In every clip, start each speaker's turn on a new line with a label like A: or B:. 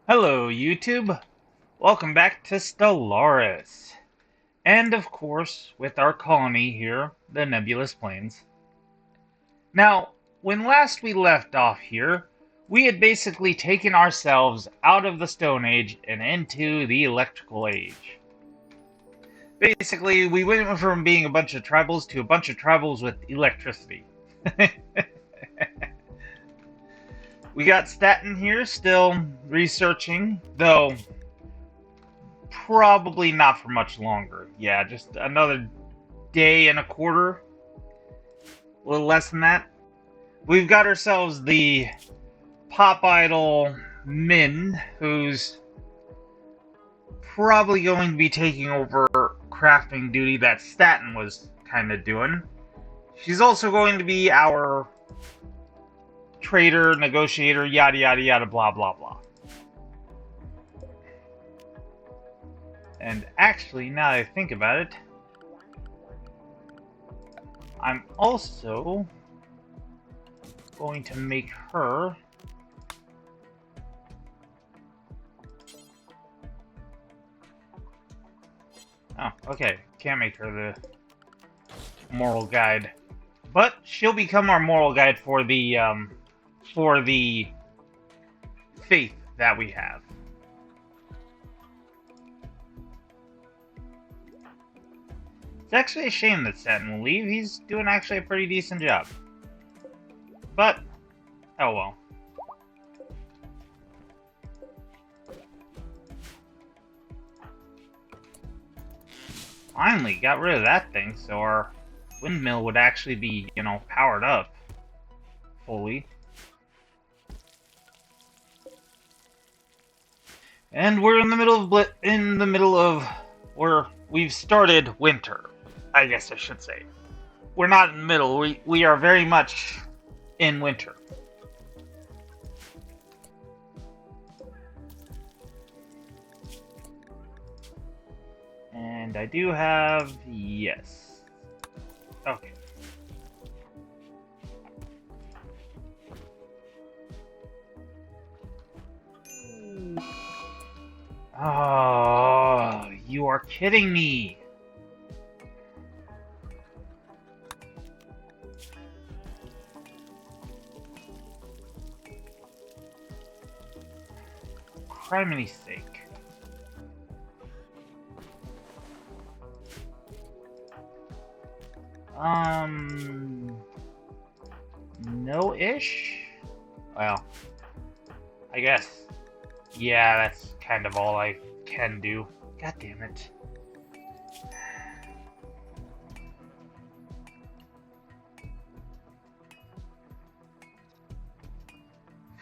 A: Hello, YouTube. Welcome back to Stellaris. And, of course, with our colony here, the Nebulous Plains. Now, when last we left off here, we had basically taken ourselves out of the Stone Age and into the Electrical Age. Basically, we went from being a bunch of tribals to a bunch of tribals with electricity. We got Staten here, still researching, though probably not for much longer. Yeah, just another day and a quarter. A little less than that. We've got ourselves the pop idol Min, who's probably going to be taking over crafting duty that Staten was kind of doing. She's also going to be our trader, negotiator, yada yada yada, blah blah blah. And actually, now that I think about it, I'm also going to make her oh, okay. Can't make her the moral guide. But she'll become our moral guide for the faith that we have. It's actually a shame that Satin will leave. He's doing actually a pretty decent job. But, oh well. Finally got rid of that thing, so our windmill would actually be, powered up fully. And we're in the middle of where we've started winter, I guess I should say. We're not in the middle. We are very much in winter. And I do have, yes. Okay. Oh, you are kidding me. Criminy sake. No-ish? Well, I guess. Yeah, that's kind of all I can do. God damn it.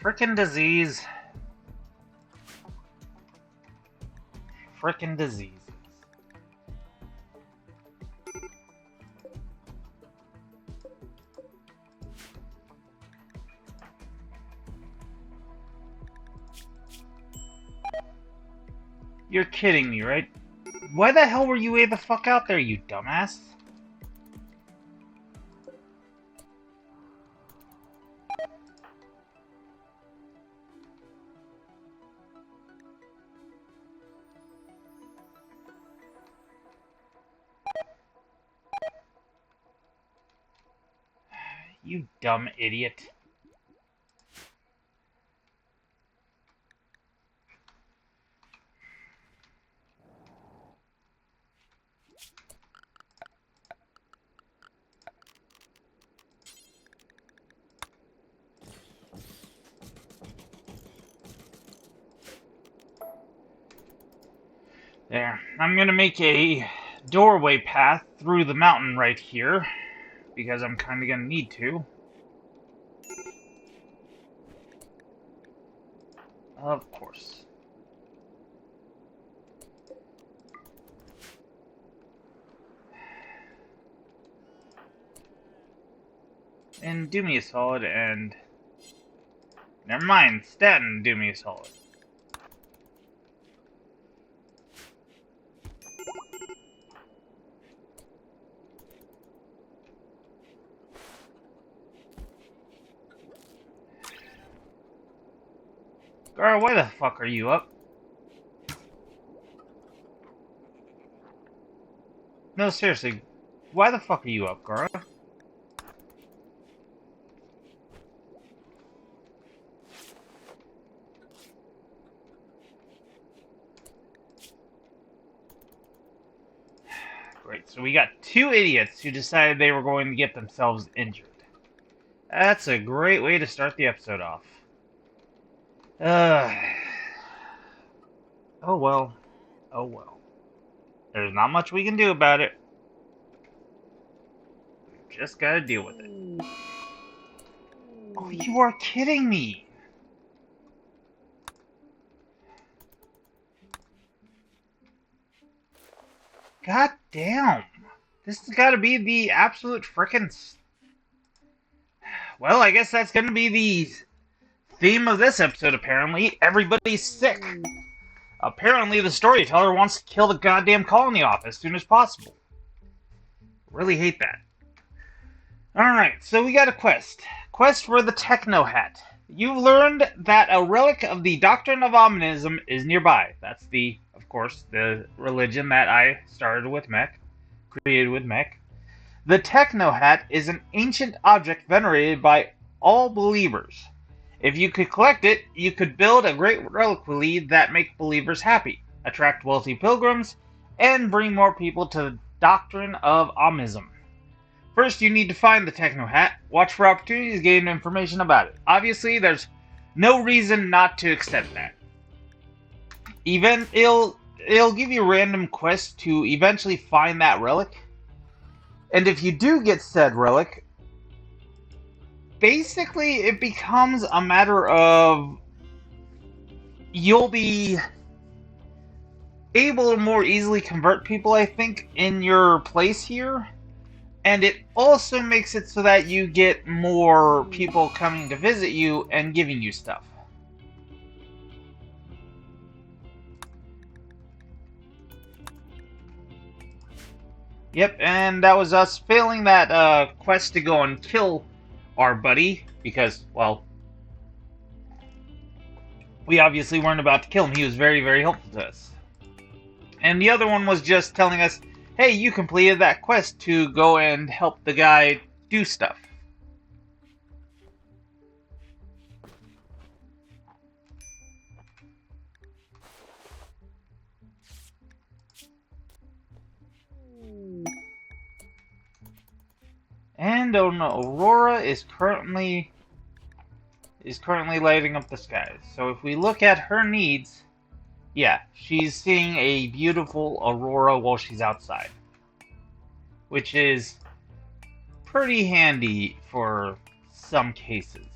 A: Frickin' disease. Frickin' diseases. You're kidding me, right? Why the hell were you way the fuck out there, you dumbass? You dumb idiot. There. I'm gonna make a doorway path through the mountain right here, because I'm kinda gonna need to. Of course. And do me a solid and... Never mind, Staten, do me a solid. Girl, why the fuck are you up? No, seriously. Why the fuck are you up, Gara? Great, so we got two idiots who decided they were going to get themselves injured. That's a great way to start the episode off. Oh well. Oh well. There's not much we can do about it. We've just gotta deal with it. Oh, you are kidding me! God damn! This has gotta be the absolute frickin'... Well, I guess that's gonna be the theme of this episode, apparently. Everybody's sick. Apparently the storyteller wants to kill the goddamn colony off as soon as possible. Really hate that. Alright, so we got a quest. Quest for the Techno Hat. You've learned that a relic of the Doctrine of Ominism is nearby. That's of course, the religion that I started with Mech, created with Mech. The Techno Hat is an ancient object venerated by all believers. If you could collect it, you could build a great reliquary that make believers happy, attract wealthy pilgrims, and bring more people to the Doctrine of Ominism. First, you need to find the Techno Hat, watch for opportunities to gain information about it. Obviously, there's no reason not to accept that. It'll give you random quests to eventually find that relic. And if you do get said relic, basically it becomes a matter of you'll be able to more easily convert people, I think, in your place here. And it also makes it so that you get more people coming to visit you and giving you stuff. Yep, and that was us failing that quest to go and kill our buddy, because, well, we obviously weren't about to kill him. He was very, very helpful to us. And the other one was just telling us, hey, you completed that quest to go and help the guy do stuff. And oh no, Aurora is currently lighting up the skies. So if we look at her needs, yeah, she's seeing a beautiful aurora while she's outside, which is pretty handy for some cases.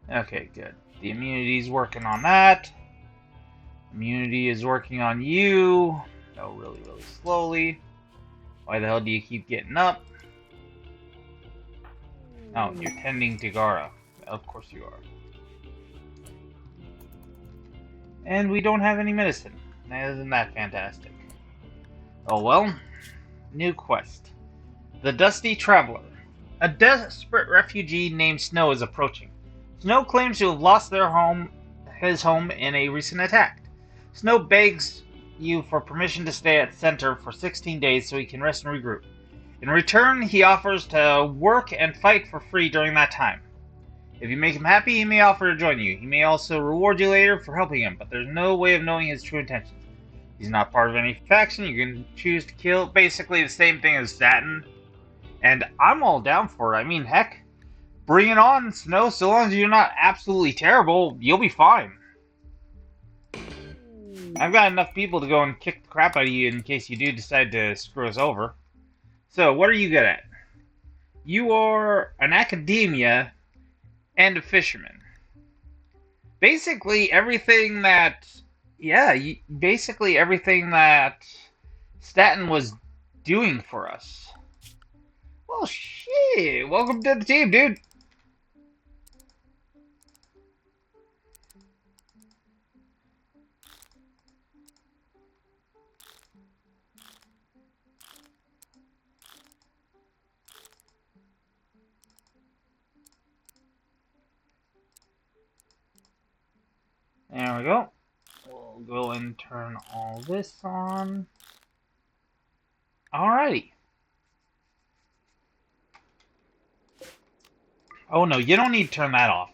A: Okay, good. The immunity's working on that. Immunity is working on you. Oh, really, really slowly. Why the hell do you keep getting up? Oh, you're tending to Gara. Of course you are. And we don't have any medicine. Isn't that fantastic? Oh well. New quest. The Dusty Traveler. A desperate refugee named Snow is approaching. Snow claims to have lost his home in a recent attack. Snow begs you for permission to stay at center for 16 days so he can rest and regroup. In return, he offers to work and fight for free during that time. If you make him happy, he may offer to join you. He may also reward you later for helping him, but there's no way of knowing his true intentions. He's not part of any faction. You can choose to kill. Basically the same thing as Satin. And I'm all down for it. I mean, heck, bring it on, Snow. So long as you're not absolutely terrible, you'll be fine. I've got enough people to go and kick the crap out of you in case you do decide to screw us over. So, what are you good at? You are an academia and a fisherman. Basically everything that... Yeah, basically everything that Staten was doing for us. Well, shit. Welcome to the team, dude. There we go. We'll go and turn all this on. Alrighty. Oh no, you don't need to turn that off.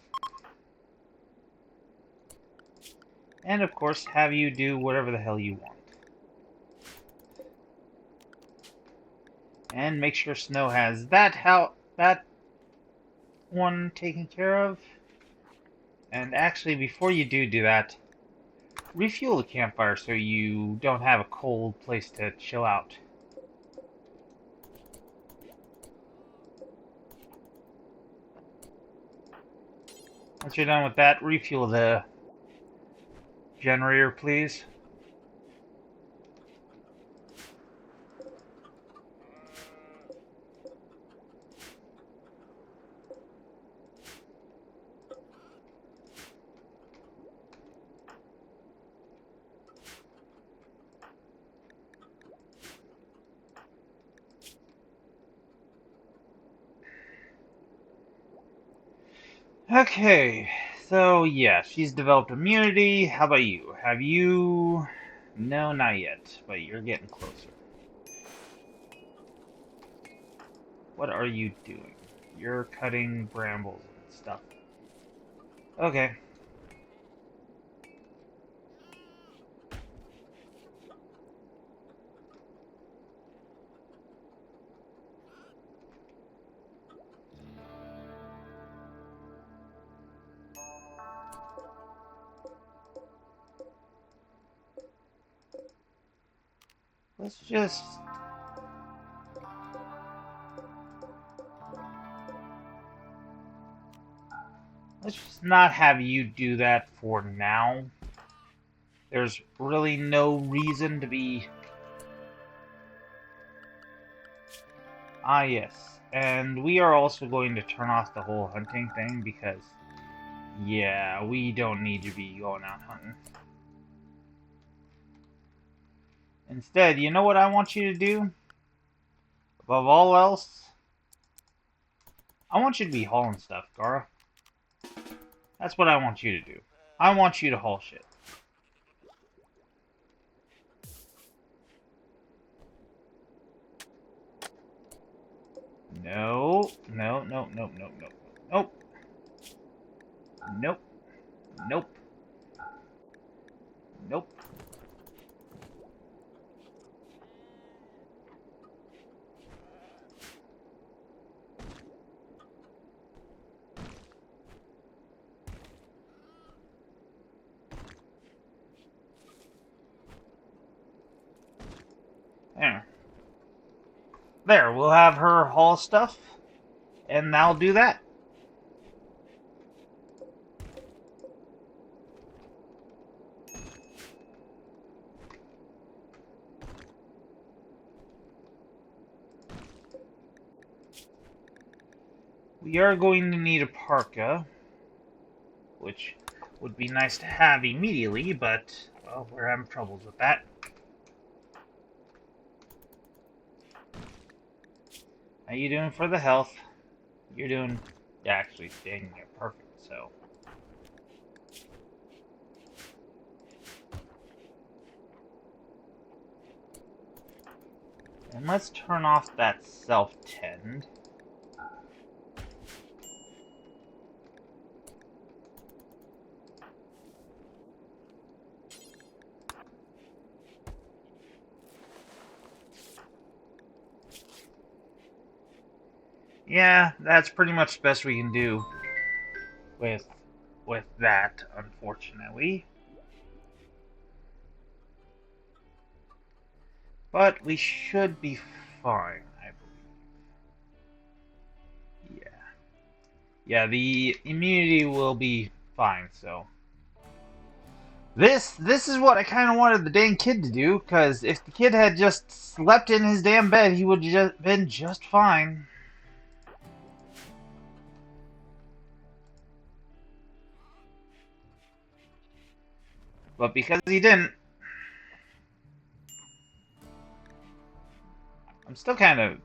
A: And of course, have you do whatever the hell you want. And make sure Snow has that one taken care of. And actually, before you do that, refuel the campfire so you don't have a cold place to chill out. Once you're done with that, refuel the generator, please. Okay, so yeah, she's developed immunity. How about you? Have you... No, not yet, but you're getting closer. What are you doing? You're cutting brambles and stuff. Okay. Let's just not have you do that for now. There's really no reason to be... Ah, yes. And we are also going to turn off the whole hunting thing because, yeah, we don't need to be going out hunting. Instead, you know what I want you to do? Above all else, I want you to be hauling stuff, Gara. That's what I want you to do. I want you to haul shit. No, no, no, no, no, no, nope. Nope. Nope. Nope. There. There, we'll have her haul stuff, and I'll do that. We are going to need a parka, which would be nice to have immediately, but, well, we're having troubles with that. How you doing for the health? You're doing... Yeah, actually, dang, you're perfect, so... And let's turn off that self-tend. Yeah, that's pretty much the best we can do with that, unfortunately. But we should be fine, I believe. Yeah. Yeah, the immunity will be fine, so. This is what I kind of wanted the dang kid to do, because if the kid had just slept in his damn bed, he would have been just fine. But because he didn't, I'm still kind of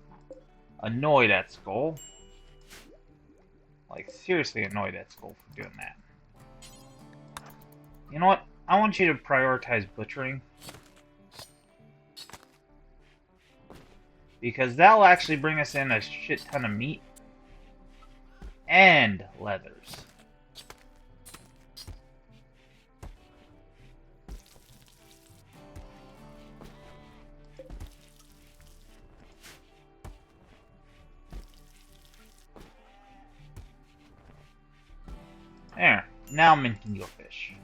A: annoyed at Skull. Like, seriously annoyed at Skull for doing that. You know what? I want you to prioritize butchering. Because that'll actually bring us in a shit ton of meat. And leathers. There. Now Min can go fish.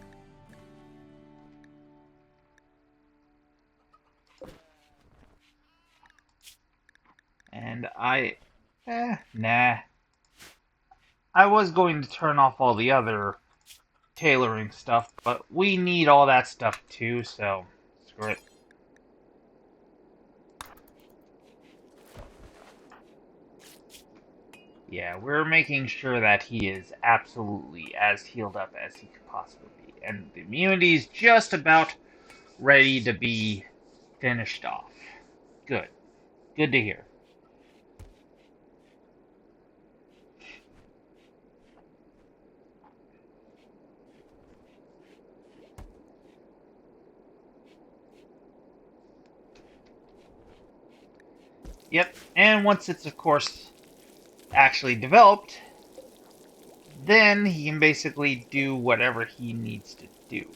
A: And nah. I was going to turn off all the other tailoring stuff, but we need all that stuff too, so screw it. Yeah, we're making sure that he is absolutely as healed up as he could possibly be. And the immunity is just about ready to be finished off. Good. Good to hear. Yep, and once it's, of course, actually developed, then he can basically do whatever he needs to do.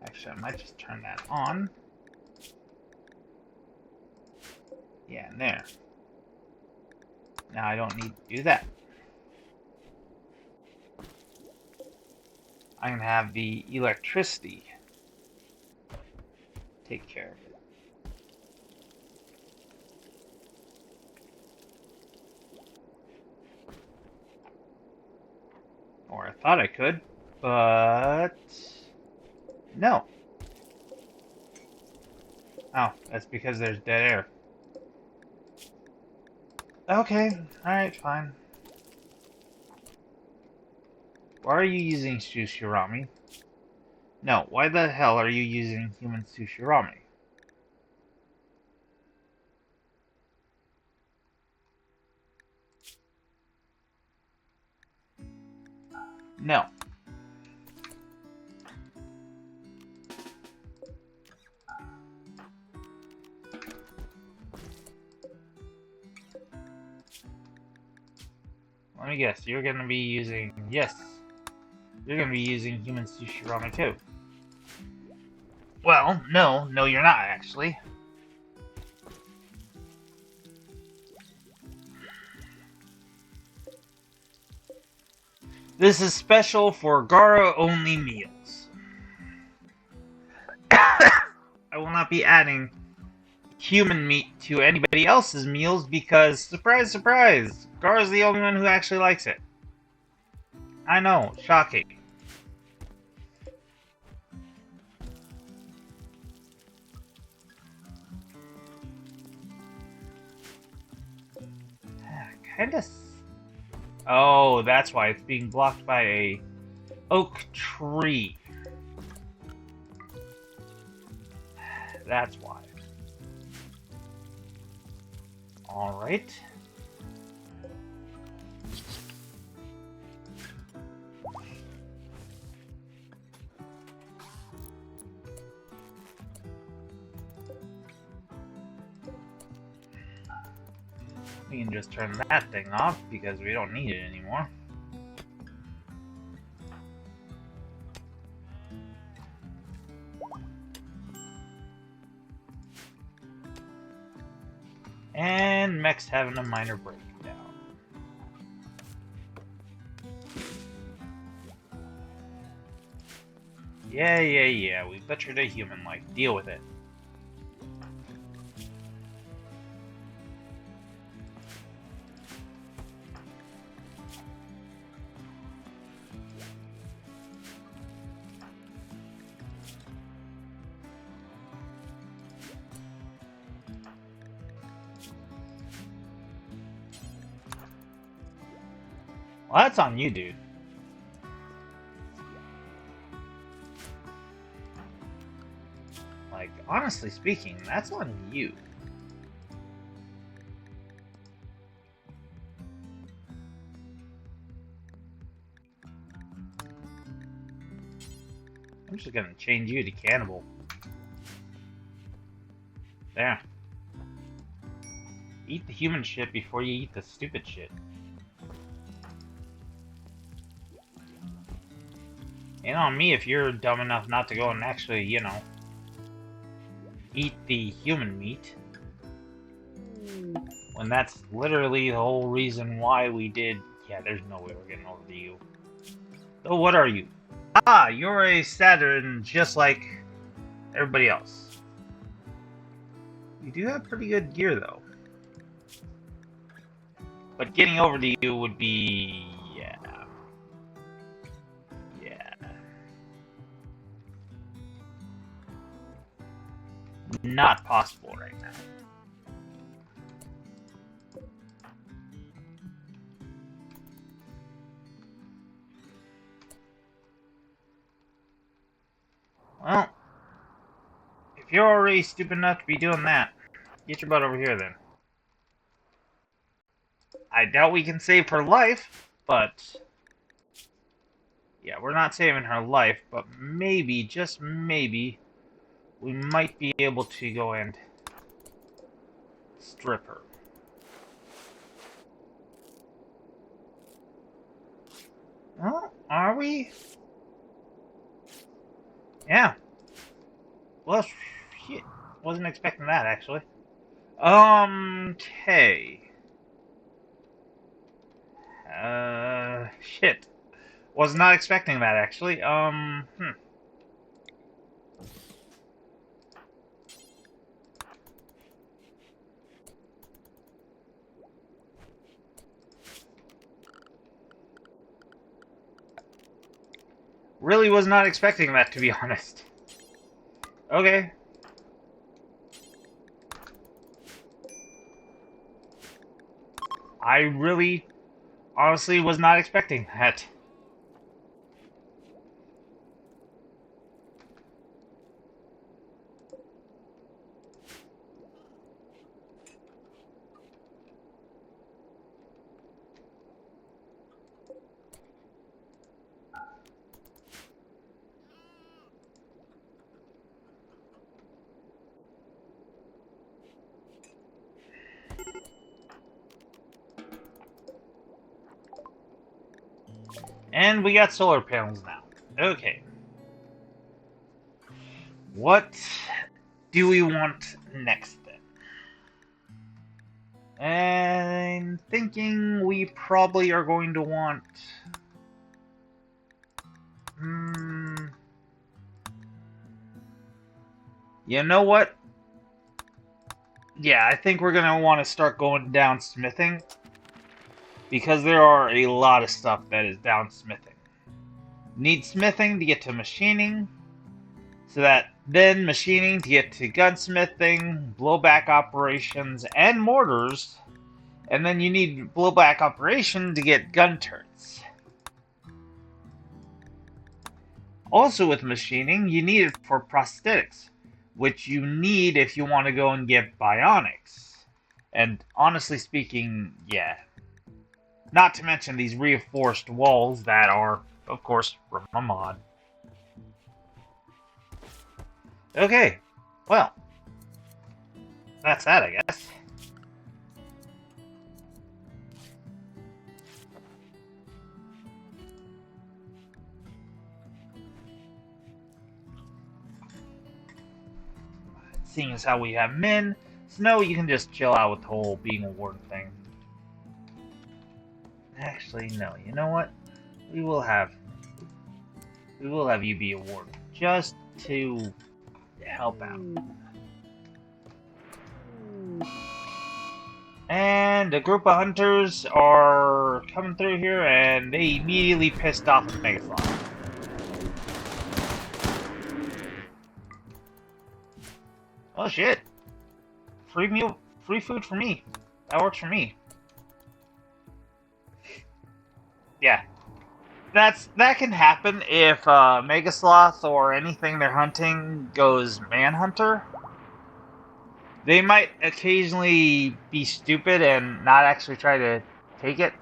A: Actually, I might just turn that on. Yeah, and there. Now I don't need to do that. I can have the electricity take care of it. Or I thought I could, but no. Oh, that's because there's dead air. Okay, alright, fine. Why are you using Sushirami? No, why the hell are you using human Sushirami? No. Let me guess, you're gonna be using... Yes. You're gonna be using human Sushirami too. Well, no, you're not, actually. This is special for Gara-only meals. I will not be adding human meat to anybody else's meals because, surprise, surprise, Gara's the only one who actually likes it. I know, shocking. Kinda. Oh, that's why it's being blocked by a oak tree. That's why. Alright. We can just turn that thing off because we don't need it anymore. And Mechs having a minor breakdown. Yeah, we butchered a human, like, deal with it. Well, that's on you, dude. Like, honestly speaking, that's on you. I'm just gonna change you to cannibal. There. Eat the human shit before you eat the stupid shit. And on me if you're dumb enough not to go and actually, you know, eat the human meat. When that's literally the whole reason why we did... Yeah, there's no way we're getting over to you. So what are you? Ah, you're a Saturn just like everybody else. You do have pretty good gear though. But getting over to you would be... yeah. Yeah. Not possible right now. Well, if you're already stupid enough to be doing that, get your butt over here then. I doubt we can save her life, but... yeah, we're not saving her life, but maybe, just maybe, we might be able to go and strip her. Oh, are we? Yeah. Well, shit. Wasn't expecting that, actually. Okay. Shit. Was not expecting that, actually. Really was not expecting that, to be honest. Okay. I really, honestly, was not expecting that. And we got solar panels now. Okay. What do we want next then? I'm thinking we probably are going to want... you know what? Yeah, I think we're going to want to start going down smithing. Because there are a lot of stuff that is down smithing. Need smithing to get to machining. So that then machining to get to gunsmithing, blowback operations, and mortars. And then you need blowback operation to get gun turrets. Also with machining, you need it for prosthetics, which you need if you want to go and get bionics. And honestly speaking, yeah. Not to mention these reinforced walls that are, of course, from a mod. Okay, well, that's that, I guess. Seeing as how we have men, Snow, you can just chill out with the whole being a warden thing. Actually, no. You know what? We will have you be a warden just to help out. And a group of hunters are coming through here, and they immediately pissed off the Megasloth. Oh shit! Free meal, free food for me. That works for me. Yeah. That can happen if Megasloth or anything they're hunting goes manhunter. They might occasionally be stupid and not actually try to take it.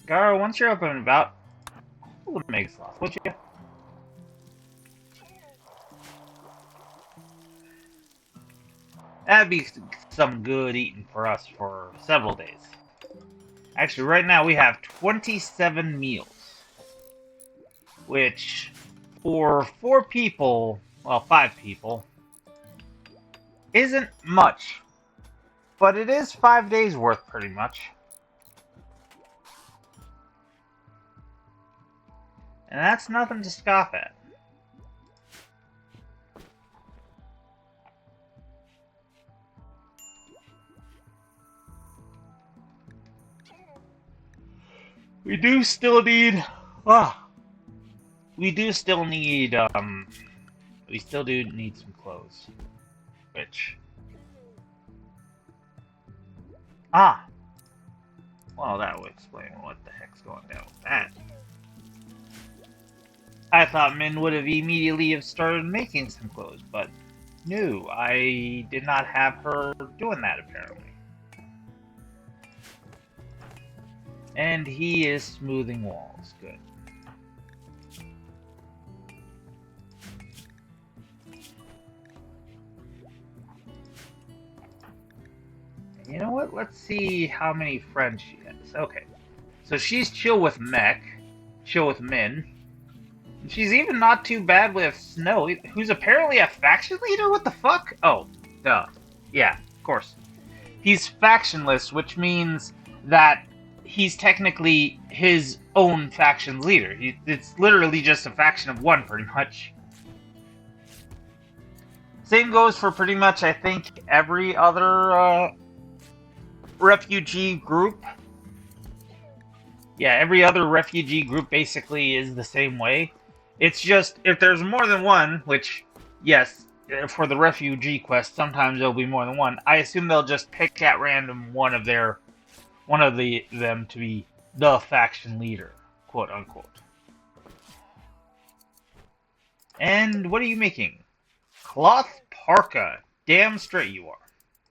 A: Gara, once you're up and about, hold the Mechs off, would you? That'd be some good eating for us for several days. Actually, right now we have 27 meals. Which, for 4 people, well, 5 people, isn't much. But it is 5 days worth, pretty much. And that's nothing to scoff at. We do still need... we still do need some clothes. Which... Well, that would explain what the heck's going down with that. I thought Min would have immediately have started making some clothes, but no, I did not have her doing that apparently. And he is smoothing walls. Good. You know what? Let's see how many friends she has. Okay. So she's chill with Mech, chill with Min. And she's even not too bad with Snow, who's apparently a faction leader? What the fuck? Oh, duh. Yeah, of course. He's factionless, which means that he's technically his own faction's leader. It's literally just a faction of one, pretty much. Same goes for pretty much, I think, every other refugee group. Yeah, every other refugee group basically is the same way. It's just, if there's more than one, which, yes, for the refugee quest, sometimes there'll be more than one, I assume they'll just pick at random one of them to be the faction leader, quote unquote. And what are you making? Cloth parka. Damn straight you are.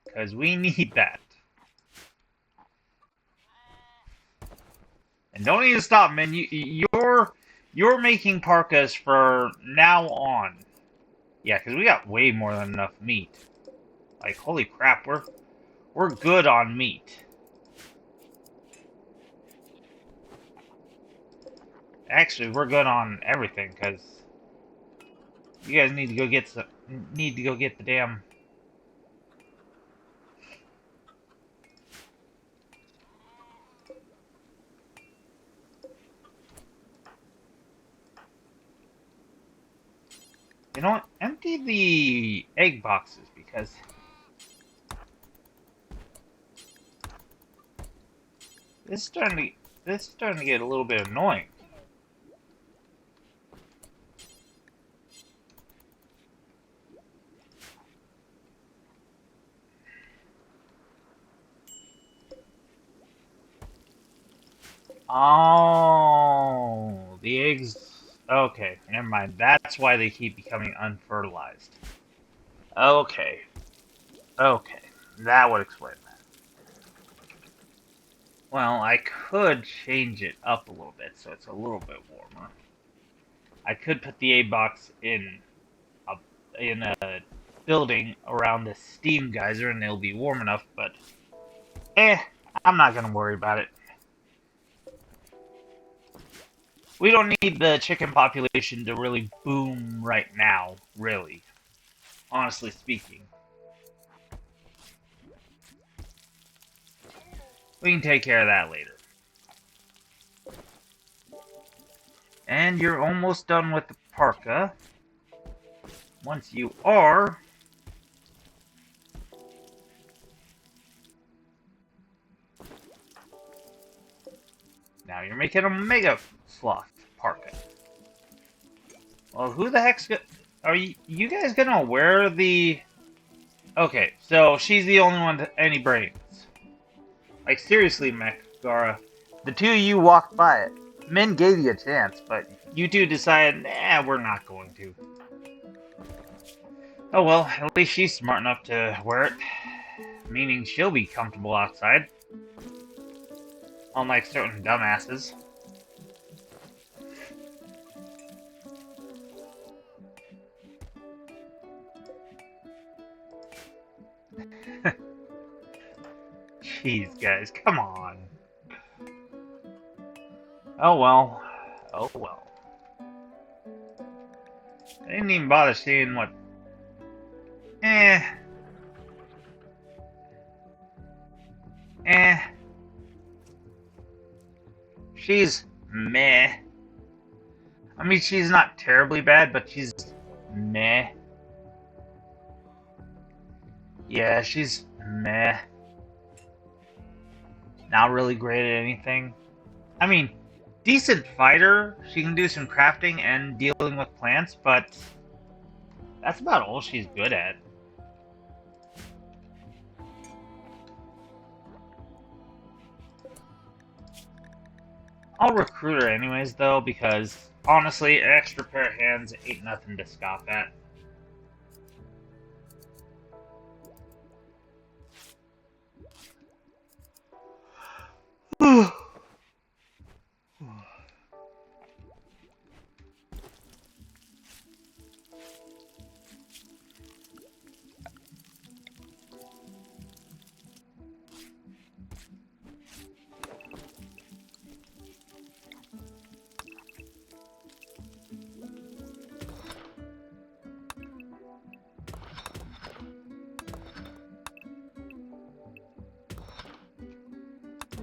A: Because we need that. And don't need to stop, man. You're making parkas for now on. Yeah, because we got way more than enough meat. Like, holy crap, we're good on meat. Actually, we're good on everything, because you guys need to go get the damn... You know what? Empty the egg boxes, because this is starting to get a little bit annoying. Oh, the eggs. Okay, never mind. That's why they keep becoming unfertilized. Okay. Okay. That would explain that. Well, I could change it up a little bit so it's a little bit warmer. I could put the egg box in a building around the steam geyser and it'll be warm enough, but I'm not gonna worry about it. We don't need the chicken population to really boom right now, really. Honestly speaking. We can take care of that later. And you're almost done with the parka. Once you are... Now you're making a mega sloth parka. Well, who the heck's are you guys gonna wear the... Okay, so she's the only one with any brains. Like, seriously, Mech, Gara. The two of you walked by it. Min gave you a chance, but you two decided, nah, we're not going to. Oh well, at least she's smart enough to wear it. Meaning she'll be comfortable outside. Unlike certain dumbasses. Jeez, guys, come on. Oh well. Oh well. I didn't even bother seeing what... Eh. Eh. She's meh. I mean, she's not terribly bad, but she's meh. Yeah, she's meh. Not really great at anything. I mean, decent fighter. She can do some crafting and dealing with plants, but that's about all she's good at. I'll recruit her anyways, though, because honestly, an extra pair of hands ain't nothing to scoff at.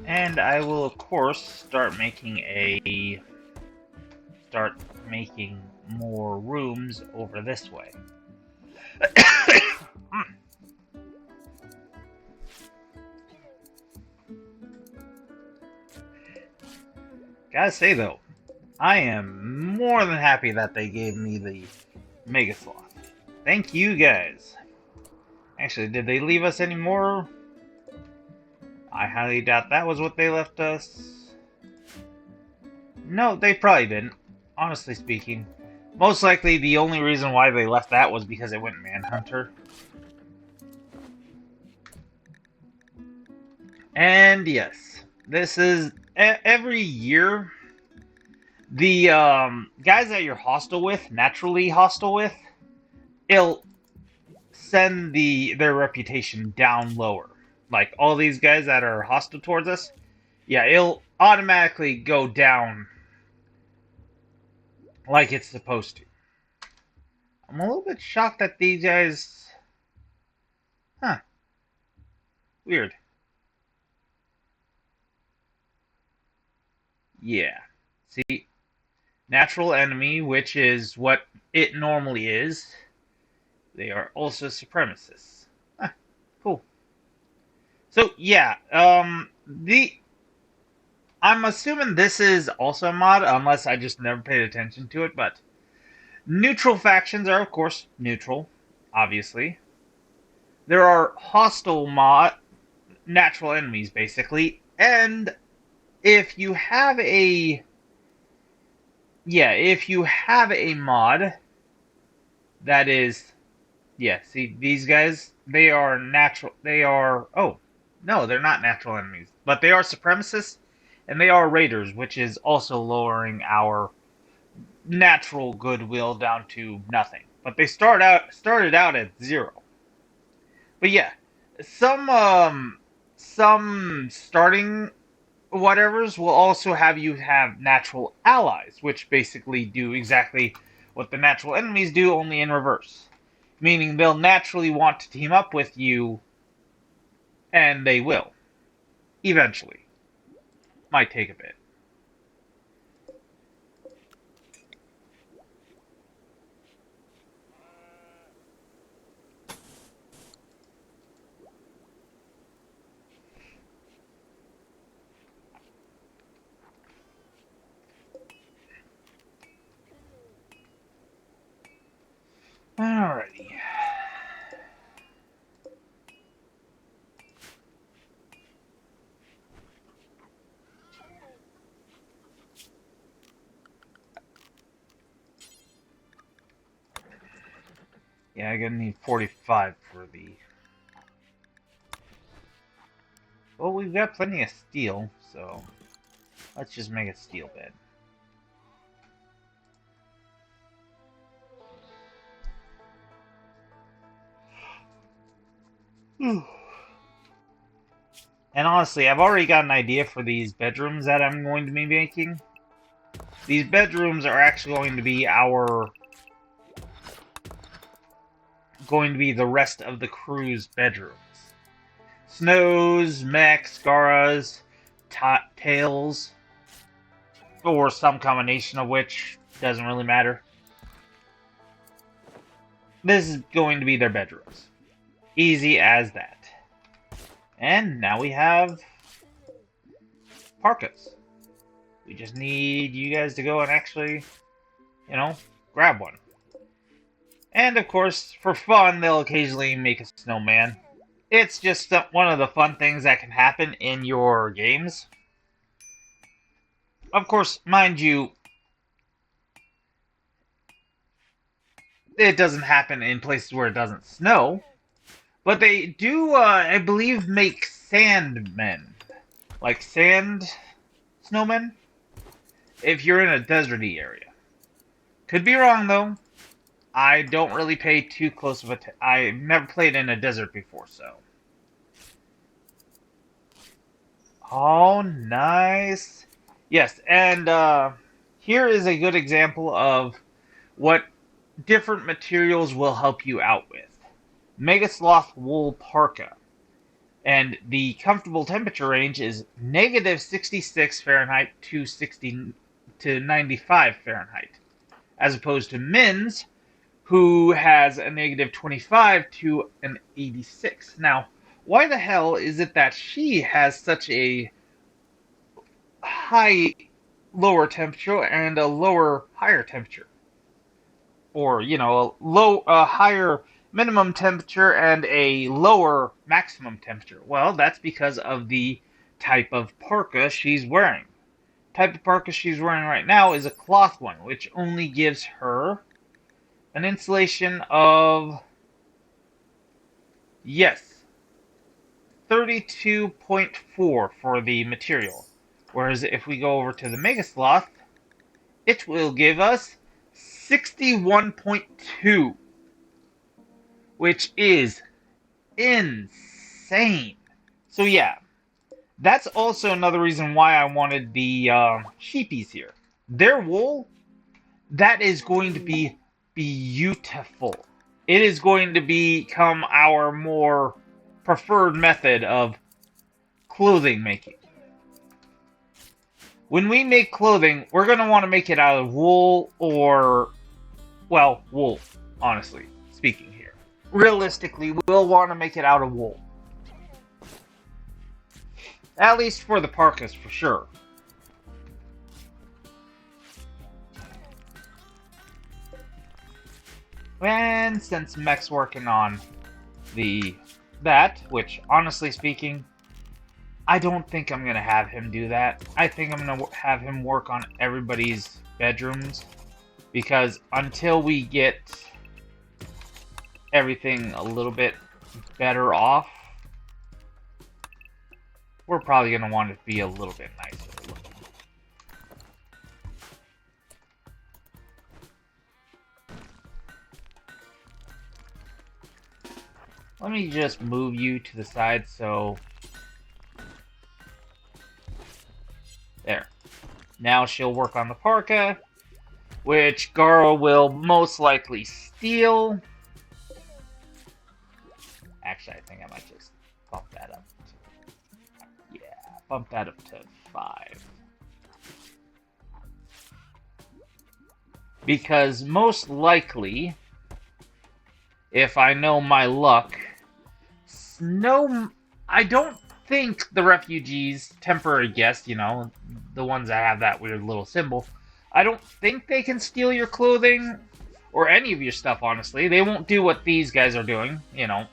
A: And I will, of course, start making more rooms over this way. Gotta say though, I am more than happy that they gave me the Mega Sloth. Thank you guys. Actually, did they leave us any more? I highly doubt that was what they left us. No, they probably didn't. Honestly speaking. Most likely the only reason why they left that was because it went Manhunter. And yes, this is every year the guys that you're hostile with, naturally hostile with, it'll send their reputation down lower. Like all these guys that are hostile towards us, yeah, it'll automatically go down like it's supposed to. I'm a little bit shocked that these guys... Huh. Weird. Yeah. See? Natural enemy, which is what it normally is. They are also supremacists. Huh. Cool. So, yeah. I'm assuming this is also a mod, unless I just never paid attention to it, but... Neutral factions are, of course, neutral, obviously. There are hostile natural enemies, basically, and if you have a mod that is, see, these guys, they are natural, oh, no, they're not natural enemies, but they are supremacists, and they are raiders, which is also lowering our natural goodwill down to nothing. But they started out at 0. But yeah, some starting whatevers will also have you have natural allies, which basically do exactly what the natural enemies do, only in reverse. Meaning they'll naturally want to team up with you, and they will. Eventually. Might take a bit. Alrighty. Yeah, I'm gonna need 45 for the... Well, we've got plenty of steel, so... Let's just make a steel bed. And honestly, I've already got an idea for these bedrooms that I'm going to be making. These bedrooms are actually going to be the rest of the crew's bedrooms. Snows, Mechs, Garas, Tails, or some combination of which, doesn't really matter. This is going to be their bedrooms. Easy as that. And now we have parkas. We just need you guys to go and actually, grab one. And of course, for fun, they'll occasionally make a snowman. It's just one of the fun things that can happen in your games. Of course, mind you, it doesn't happen in places where it doesn't snow. But they do, I believe, make sandmen. Like sand snowmen? If you're in a deserty area. Could be wrong, though. I don't really pay too close of attention. I've never played in a desert before, so. Oh, nice. Yes, and here is a good example of what different materials will help you out with. Mega Sloth Wool Parka. And the comfortable temperature range is negative 66 Fahrenheit to 95 Fahrenheit. As opposed to Min's, who has a negative 25 to an 86. Now, why the hell is it that she has such a high lower temperature and a lower higher temperature? Or, a higher minimum temperature and a lower maximum temperature. Well, that's because of the type of parka she's wearing. The type of parka she's wearing right now is a cloth one, which only gives her an insulation of, yes, 32.4 for the material. Whereas if we go over to the Mega Sloth, it will give us 61.2. Which is insane. So yeah, that's also another reason why I wanted the sheepies here. Their wool, that is going to be beautiful. It is going to become our more preferred method of clothing making. When we make clothing, we're going to want to make it out of wool or, well, wool, honestly speaking. Realistically, we'll want to make it out of wool. At least for the parkas, for sure. And since Mech's working on that, which, honestly speaking, I don't think I'm going to have him do that. I think I'm going to have him work on everybody's bedrooms. Because until we get everything a little bit better off, we're probably going to want it to be a little bit nicer looking. Let me just move you to the side so... There. Now she'll work on the parka, which Garo will most likely steal. Actually, I think I might just bump that up. Bump that up to 5. Because most likely, if I know my luck, I don't think the refugees, temporary guests, the ones that have that weird little symbol, I don't think they can steal your clothing. Or any of your stuff, honestly. They won't do what these guys are doing,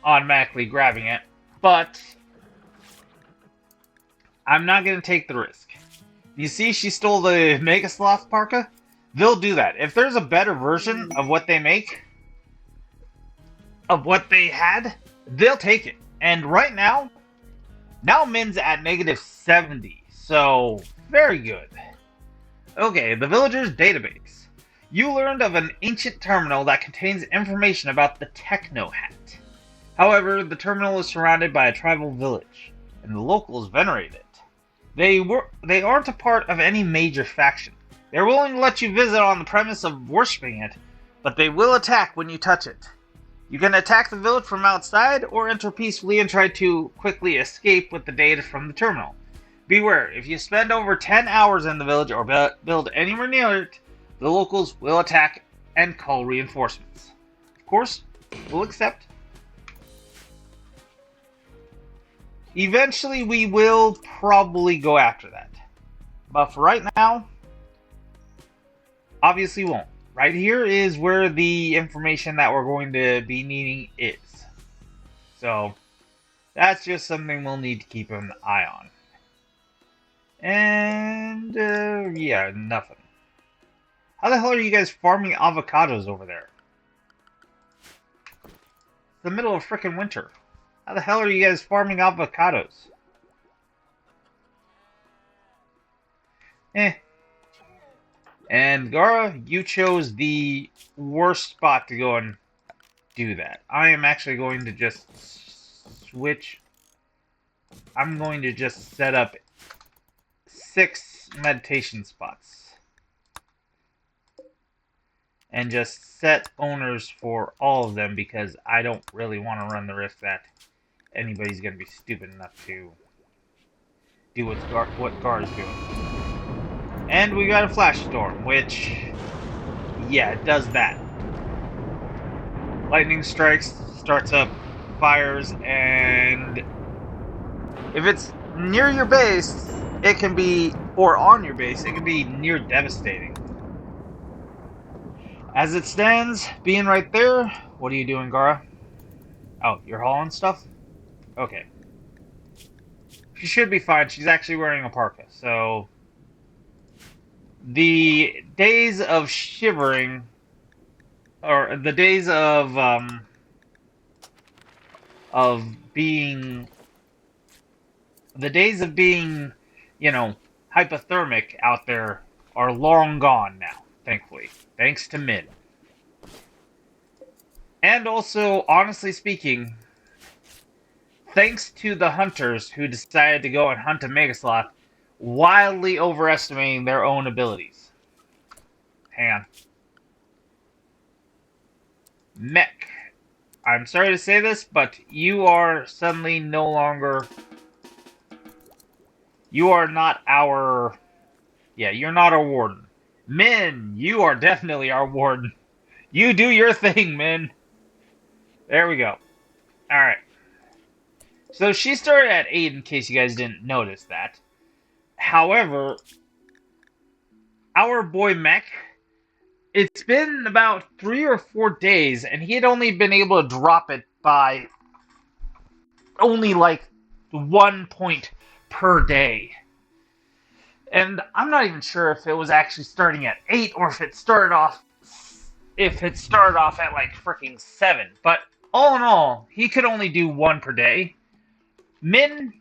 A: automatically grabbing it. But I'm not going to take the risk. You see, she stole the Mega Sloth parka? They'll do that. If there's a better version of what they make, of what they had, they'll take it. And right now Min's at negative 70. So Very good. Okay, the villager's database. You learned of an ancient terminal that contains information about the Techno Hat. However, the terminal is surrounded by a tribal village, and the locals venerate it. They aren't a part of any major faction. They're willing to let you visit on the premise of worshipping it, but they will attack when you touch it. You can attack the village from outside, or enter peacefully and try to quickly escape with the data from the terminal. Beware, if you spend over 10 hours in the village or build anywhere near it, the locals will attack and call reinforcements. Of course, we'll accept. Eventually, we will probably go after that. But for right now, obviously won't. Right here is where the information that we're going to be needing is. So, that's just something we'll need to keep an eye on. And, yeah, nothing. How the hell are you guys farming avocados over there? It's the middle of frickin' winter. How the hell are you guys farming avocados? And Gara, you chose the worst spot to go and do that. I am actually going to just switch. I'm going to just set up 6 meditation spots. And just set owners for all of them because I don't really want to run the risk that anybody's going to be stupid enough to do what Gar's doing. And we got a flash storm, which, yeah, it does that. Lightning strikes, starts up fires, and if it's near your base, it can be, or on your base, it can be near devastating. As it stands, being right there, what are you doing, Gara? Oh, you're hauling stuff? Okay. She should be fine. She's actually wearing a parka, so the days of shivering, or the days of being, you know, hypothermic out there are long gone now, thankfully. Thanks to Min. And also, honestly speaking, thanks to the hunters who decided to go and hunt a Megasloth, wildly overestimating their own abilities. Hang on. Mech. I'm sorry to say this, but you are suddenly no longer... You are not our... Yeah, you're not our warden. Min, you are definitely our warden. You do your thing, Min. There we go. Alright. So she started at 8, in case you guys didn't notice that. However, our boy Mech, it's been about 3 or 4 days, and he had only been able to drop it by only like 1 point per day. And I'm not even sure if it was actually starting at 8 or if it started off at like freaking 7. But all in all, he could only do 1 per day. Min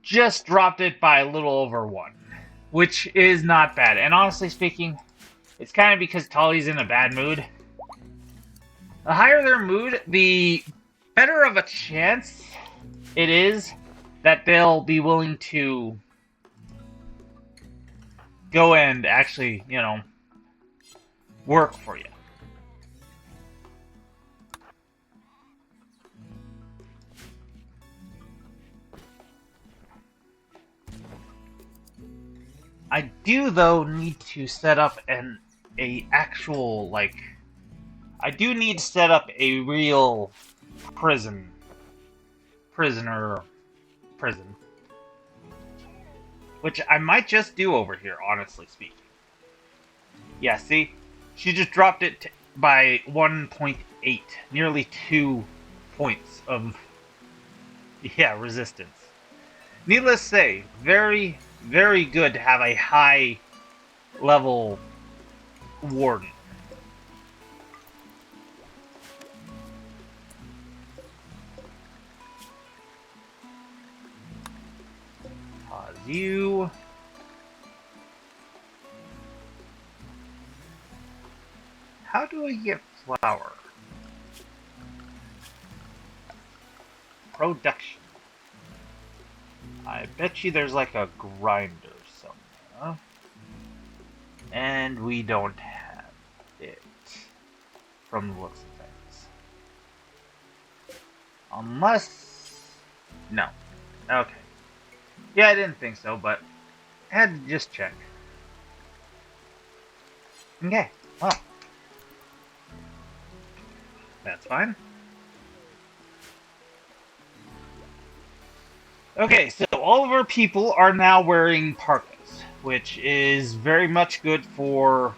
A: just dropped it by a little over 1, which is not bad. And honestly speaking, it's kind of because Tali's in a bad mood. The higher their mood, the better of a chance it is that they'll be willing to go and actually, you know, work for you. I do, though, need to set up I do need to set up a real prison. Which I might just do over here, honestly speaking. Yeah, see? She just dropped it by 1.8. Nearly 2 points of, yeah, resistance. Needless to say, very, very good to have a high level warden. Pause you. How do I get flour? Production. I bet you there's like a grinder somewhere. And we don't have it. From the looks of things. Unless... No. Okay. Yeah, I didn't think so, but I had to just check. Okay. Well. That's fine. Okay, so all of our people are now wearing parkas, which is very much good for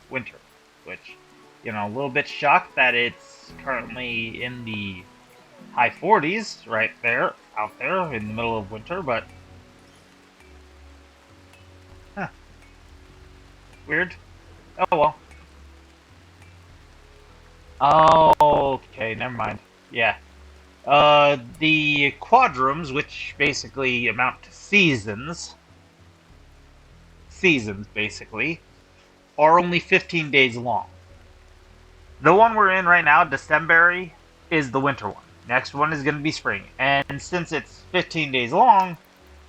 A: winter. Which, you know, a little bit shocked that it's currently in the high 40s right there, out there in the middle of winter, but huh, weird. Oh well. Oh, okay, never mind. Yeah. The quadrums, which basically amount to seasons, basically, are only 15 days long. The one we're in right now, December, is the winter one. Next one is going to be spring. And since it's 15 days long,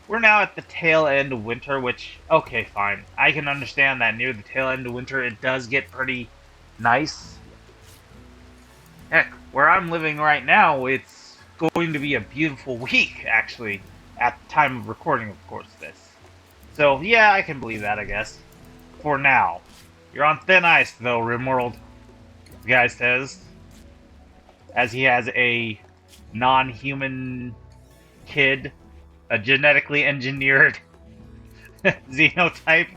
A: we're now at the tail end of winter, which, okay, fine. I can understand that near the tail end of winter, it does get pretty nice. Heck, where I'm living right now, it's going to be a beautiful week, actually, at the time of recording, of course, this. So, yeah, I can believe that, I guess. For now. You're on thin ice, though, Rimworld, the guy says. As he has a non-human kid, a genetically engineered xenotype,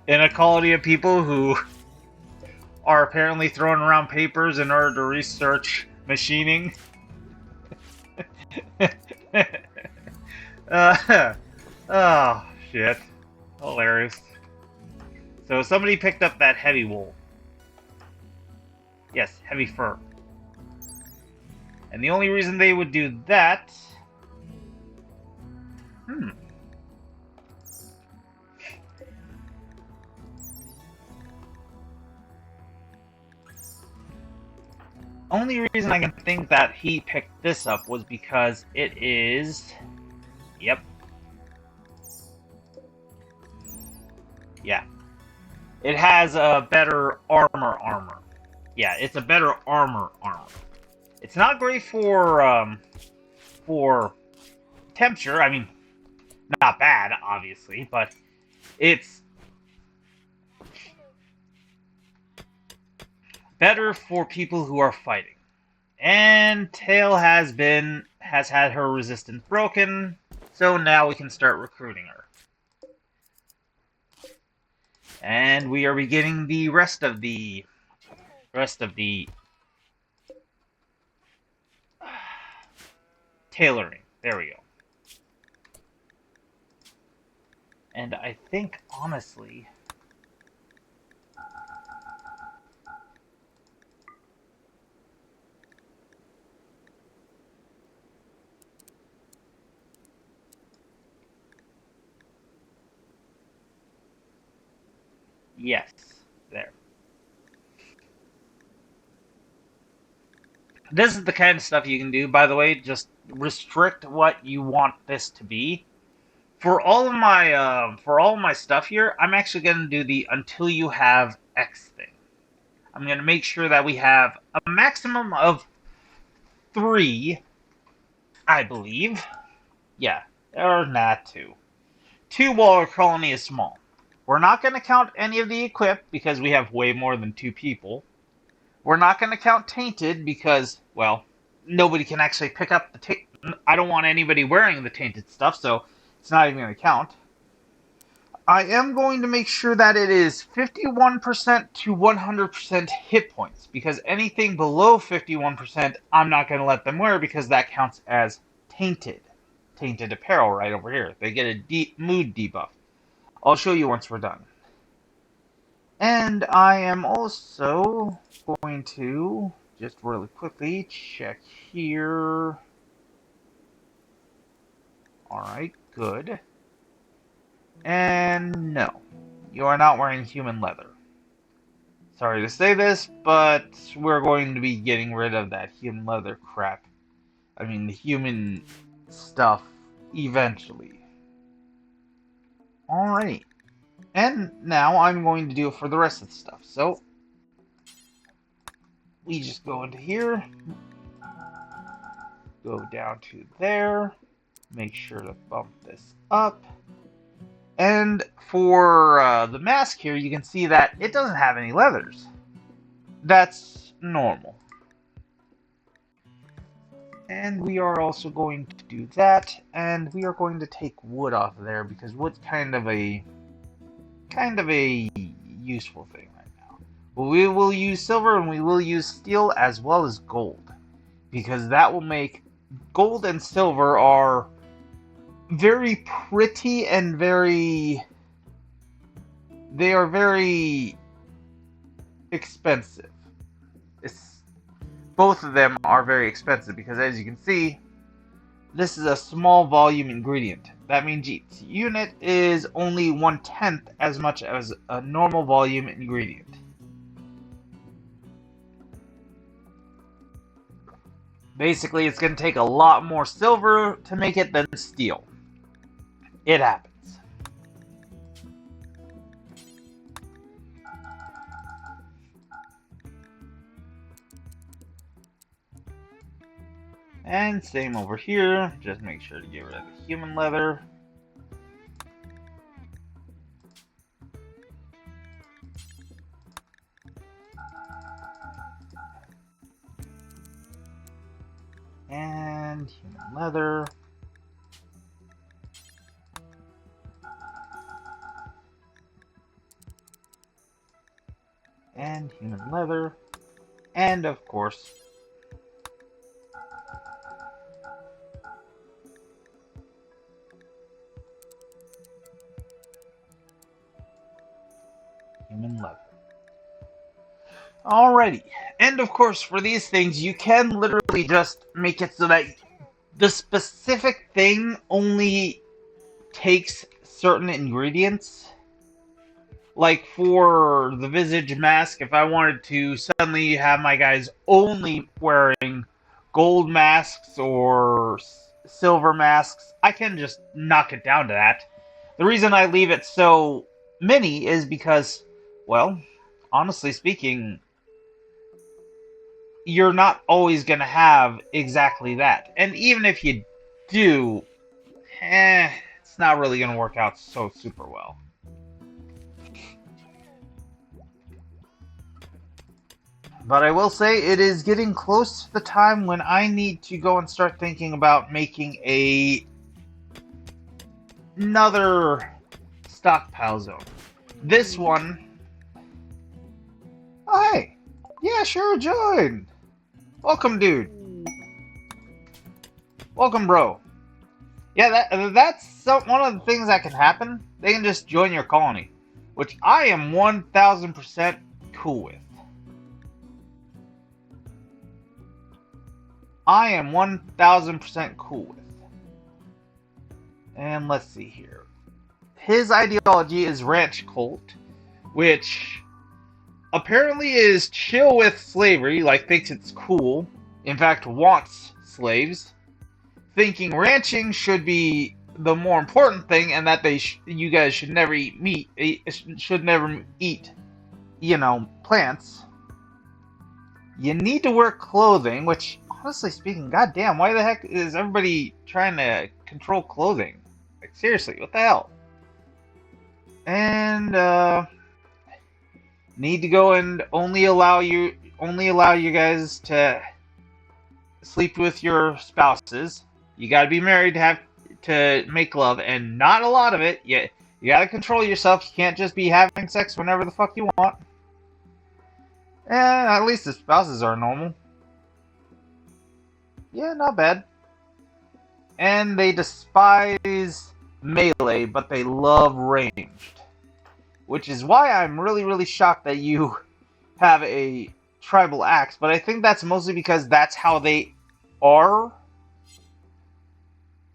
A: in a colony of people who are apparently throwing around papers in order to research machining. Oh, shit. Hilarious. So somebody picked up that heavy wool. Yes, heavy fur. And the only reason they would do that... Only reason I can think that he picked this up was because it is... Yep. Yeah. It has a better armor. Yeah, it's a better armor. It's not great for temperature. I mean, not bad, obviously, but it's better for people who are fighting. And Tail has had her resistance broken, so now we can start recruiting her. And we are beginning the rest of the tailoring. There we go. And I think, honestly... Yes, there. This is the kind of stuff you can do, by the way. Just restrict what you want this to be. For all of my stuff here, I'm actually going to do the until you have X thing. I'm going to make sure that we have a maximum of 3, I believe. Yeah, or not 2. 2 while our colony is small. We're not going to count any of the equipped because we have way more than 2 people. We're not going to count tainted because, well, nobody can actually pick up the tainted. I don't want anybody wearing the tainted stuff, so it's not even going to count. I am going to make sure that it is 51% to 100% hit points, because anything below 51%, I'm not going to let them wear because that counts as tainted. Tainted apparel right over here. They get a mood debuff. I'll show you once we're done. And I am also going to, just really quickly, check here. Alright, good. And no, you are not wearing human leather. Sorry to say this, but we're going to be getting rid of that human leather crap. I mean, the human stuff eventually. Alright. And now I'm going to do it for the rest of the stuff. So, we just go into here, go down to there, make sure to bump this up. And for the mask here, you can see that it doesn't have any leathers. That's normal. And we are also going to do that, and we are going to take wood off of there because wood's kind of a useful thing right now. But we will use silver and we will use steel as well as gold, because that will make gold and silver are very pretty and they are very expensive. Both of them are very expensive because, as you can see, this is a small volume ingredient. That means each unit is only 1/10 as much as a normal volume ingredient. Basically, it's going to take a lot more silver to make it than steel. It happens. And same over here, just make sure to get rid of the human leather. And human leather. And human leather. And of course, human leather. Alrighty. And of course, for these things, you can literally just make it so that the specific thing only takes certain ingredients. Like for the visage mask, if I wanted to suddenly have my guys only wearing gold masks or silver masks, I can just knock it down to that. The reason I leave it so many is because, well, honestly speaking, you're not always going to have exactly that. And even if you do, it's not really going to work out so super well. But I will say it is getting close to the time when I need to go and start thinking about making another stockpile zone. This one... Oh, hey! Yeah, sure, join! Welcome, dude. Welcome, bro. Yeah, that's one of the things that can happen. They can just join your colony, which I am 1000% cool with. I am 1000% cool with. And let's see here. His ideology is ranch cult, which apparently is chill with slavery, like thinks it's cool, in fact wants slaves, thinking ranching should be the more important thing, and that you guys should never eat meat, should never eat, plants. You need to wear clothing, which, honestly speaking, goddamn, why the heck is everybody trying to control clothing? Like, seriously, what the hell? And, need to go and only allow you guys to sleep with your spouses. You gotta be married to make love, and not a lot of it. You gotta control yourself. You can't just be having sex whenever the fuck you want. And at least the spouses are normal. Yeah, not bad. And they despise melee, but they love ranged. Which is why I'm really, really shocked that you have a tribal axe. But I think that's mostly because that's how they are.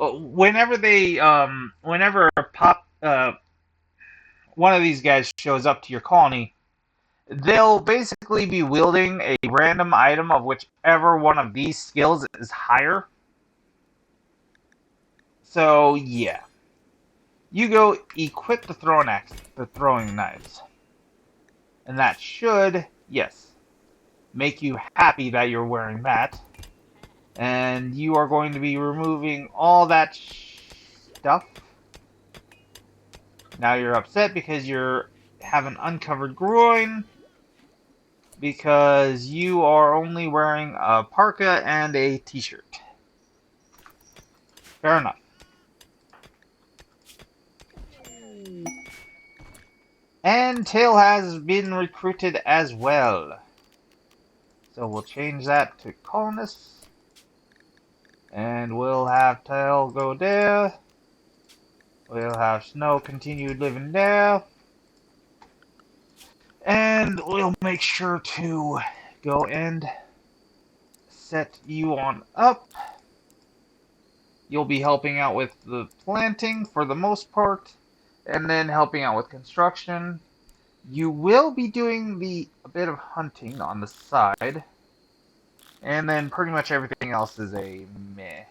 A: Whenever one of these guys shows up to your colony, they'll basically be wielding a random item of whichever one of these skills is higher. So, yeah. You go equip the throwing knives. And that should, yes, make you happy that you're wearing that. And you are going to be removing all that stuff. Now you're upset because you have an uncovered groin. Because you are only wearing a parka and a t-shirt. Fair enough. And Tail has been recruited as well. So we'll change that to colonists. And we'll have Tail go there. We'll have Snow continue living there. And we'll make sure to go and set you on up. You'll be helping out with the planting for the most part. And then helping out with construction. You will be doing a bit of hunting on the side. And then pretty much everything else is a meh.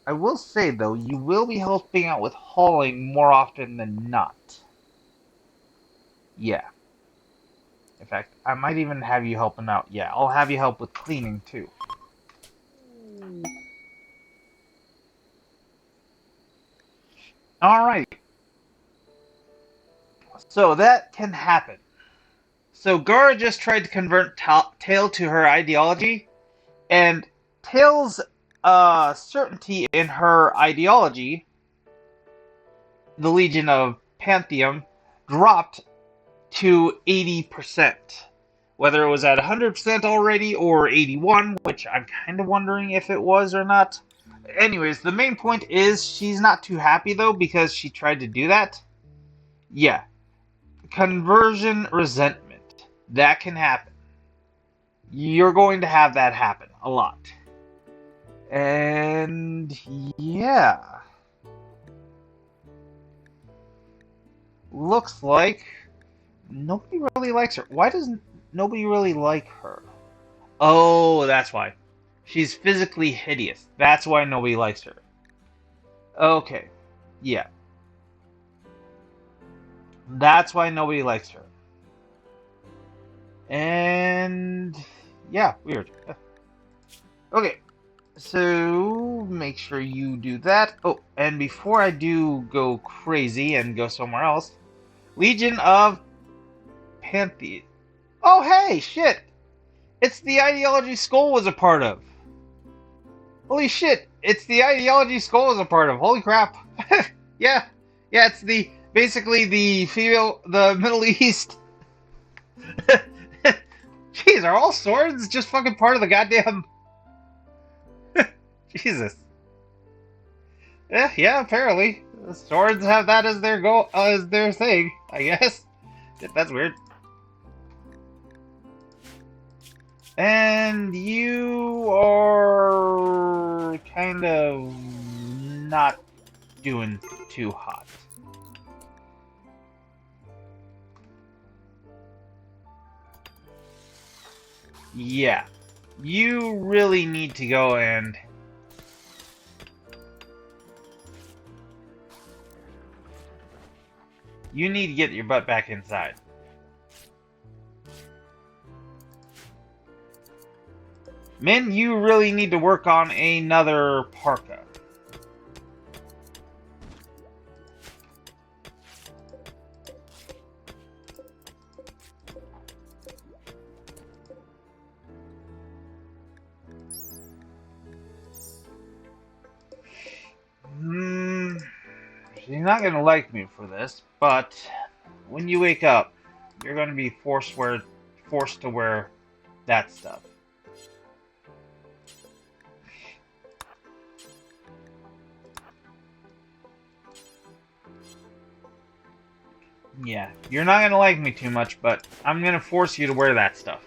A: I will say, though, you will be helping out with hauling more often than not. Yeah. In fact, I might even have you helping out. Yeah, I'll have you help with cleaning, too. Alright. So that can happen. So Gara just tried to convert Tail to her ideology, and Tail's certainty in her ideology, the Legion of Pantheon, dropped to 80%. Whether it was at 100% already or 81, which I'm kind of wondering if it was or not. Anyways, the main point is she's not too happy though because she tried to do that. Yeah. Conversion resentment. That can happen. You're going to have that happen a lot. And yeah. Looks like nobody really likes her. Why doesn't nobody really like her? Oh, that's why. She's physically hideous. That's why nobody likes her. Okay. Yeah. That's why nobody likes her. And yeah, weird. Okay. So make sure you do that. Oh, and before I do go crazy and go somewhere else, Legion of Pantheon. Oh, hey, shit! It's the ideology Skull was a part of. Holy shit! It's the ideology Skull was a part of. Holy crap! Yeah, it's basically the Middle East. Jeez, are all swords just fucking part of the goddamn? Jesus. Yeah, apparently the swords have that as their goal, as their thing. I guess. That's weird. And you are kind of not doing too hot. Yeah. You really need to go and you need to get your butt back inside. Min, you really need to work on another parka. She's not going to like me for this, but when you wake up, you're going to be forced to wear that stuff. Yeah, you're not going to like me too much, but I'm going to force you to wear that stuff.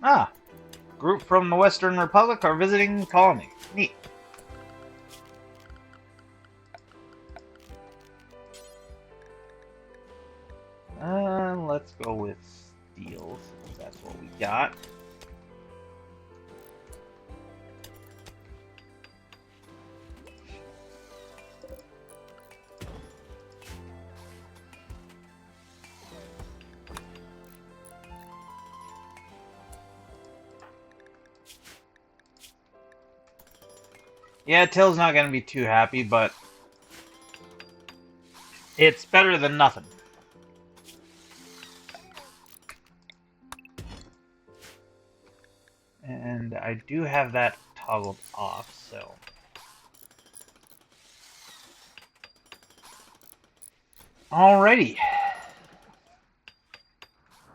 A: Ah, group from the Western Republic are visiting the colony. Neat. Let's go with steel, since that's what we got. Yeah, Till's not going to be too happy, but it's better than nothing. And I do have that toggled off, so... Alrighty.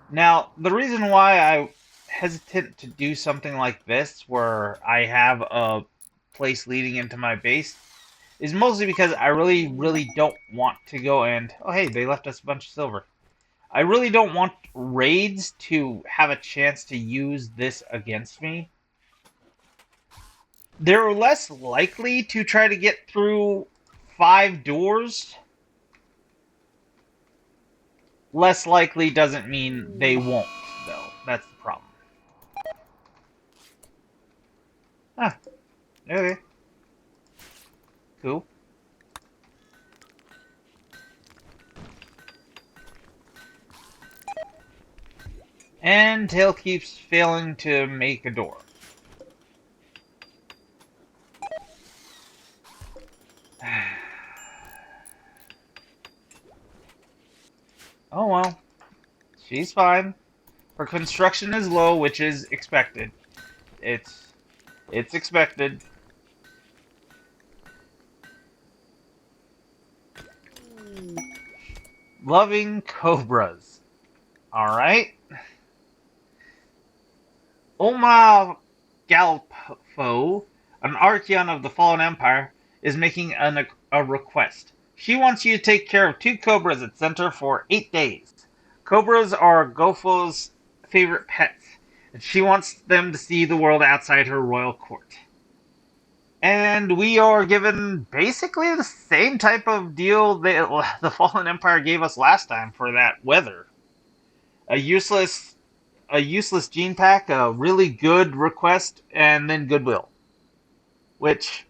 A: Now, the reason why I hesitant to do something like this, where I have a place leading into my base, is mostly because I really don't want to go and... Oh, hey, they left us a bunch of silver. I really don't want raids to have a chance to use this against me. They're less likely to try to get through 5 doors. Less likely doesn't mean they won't, though. That's the problem. Ah, okay. Cool. And Tail keeps failing to make a door. Oh well. She's fine. Her construction is low, which is expected. It's expected. Loving cobras. Alright. Oma Galpo, an Archeon of the Fallen Empire, is making a request. She wants you to take care of 2 cobras at center for 8 days. Cobras are Gofo's favorite pets, and she wants them to see the world outside her royal court. And we are given basically the same type of deal that the Fallen Empire gave us last time for that weather. A useless gene pack, a really good request, and then goodwill. Which,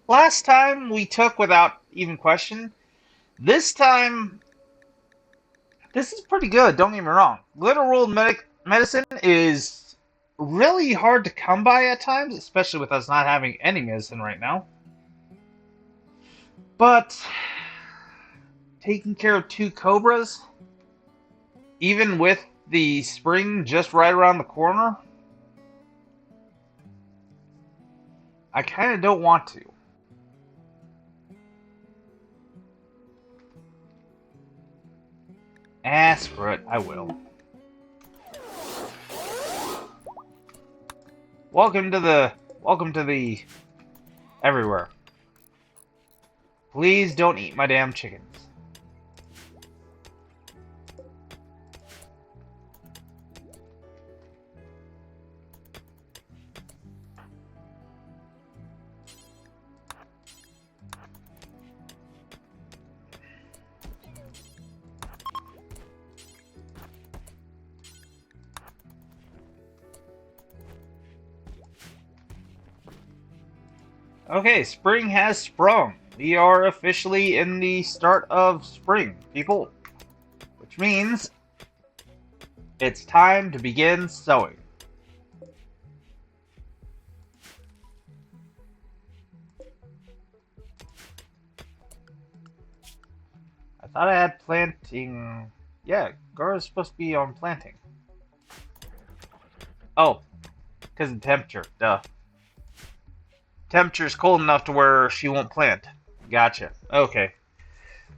A: last time we took without even question. This time, this is pretty good, don't get me wrong. Literal medicine is really hard to come by at times, especially with us not having any medicine right now. But, taking care of 2 cobras, even with the spring just right around the corner, I kind of don't want to. Ah, screw it, I will. Welcome to the everywhere. Please don't eat my damn chickens. Okay, spring has sprung. We are officially in the start of spring, people. Which means it's time to begin sowing. I thought I had planting. Yeah, Gara's supposed to be on planting. Oh, because of temperature. Duh. Temperature's cold enough to where she won't plant. Gotcha. Okay.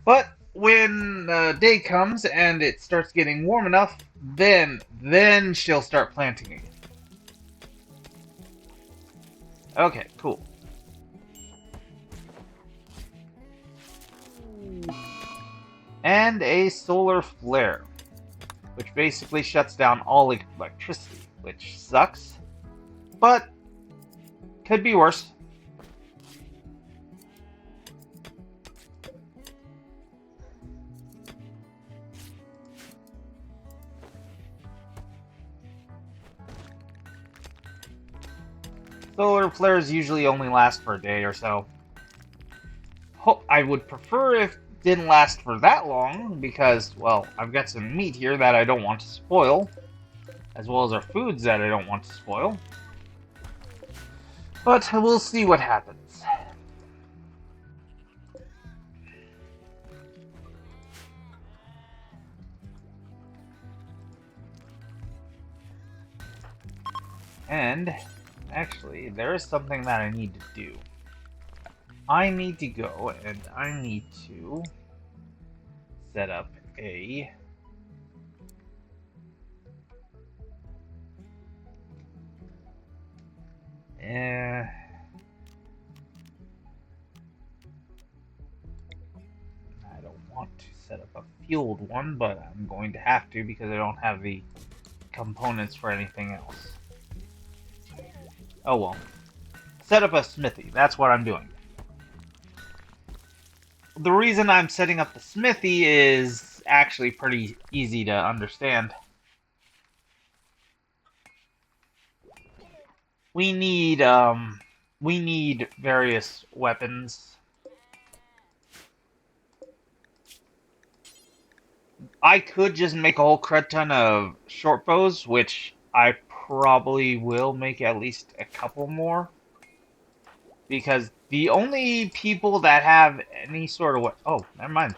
A: But when day comes and it starts getting warm enough, then she'll start planting again. Okay, cool. And a solar flare. which basically shuts down all electricity, which sucks, but could be worse. Solar flares usually only last for a day or so. I would prefer if it didn't last for that long, because, well, I've got some meat here that I don't want to spoil, as well as our foods that I don't want to spoil. But we'll see what happens. And actually, there is something that I need to do. I need to go and I need to set up a I don't want to set up a fueled one, but I'm going to have to because I don't have the components for anything else. Oh well. Set up a smithy. That's what I'm doing. The reason I'm setting up the smithy is actually pretty easy to understand. We need various weapons. I could just make a whole crud ton of short bows, which I probably will make at least a couple more. Because the only people that have any sort of oh, never mind.